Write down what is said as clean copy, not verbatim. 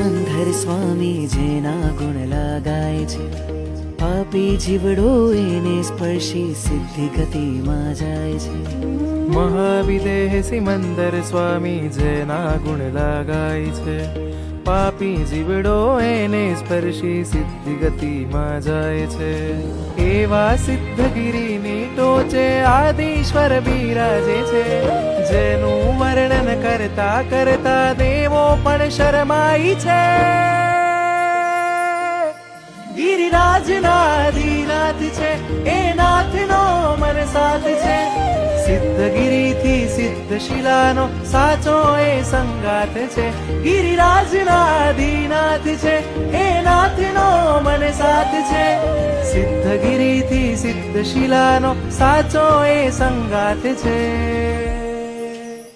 સિમંદર સ્વામી જેના ગુણ લગાય છે, પાપી જીવડો એને સ્પર્શી સિદ્ધિ ગતિમાં જાય છે. મહાવિદેહ સિમંદર સ્વામી જેના ગુણ લગાય છે, પાપી જીવડો એને સ્પર્શી સિદ્ધિ ગતિમાં જાય છે. એવા સિદ્ધગીરીની ટોચે આદિશ્વર બિરાજે છે, જેનું વર્ણન કરતા કરતા દેવો પણ શરમાઈ છે. ગિરિરાજના આદિનાથ છે, એ નાથનો મન સાથ છે. સિદ્ધગીરીથી સિદ્ધ શિલાનો સાચો એ સંગાથ છે. ગિરિરાજના આદિનાથ છે, એ નાથનો મન સાથ છે. સિદ્ધગીરીથી સિદ્ધ શિલાનો સાચો એ સંગાથ છે.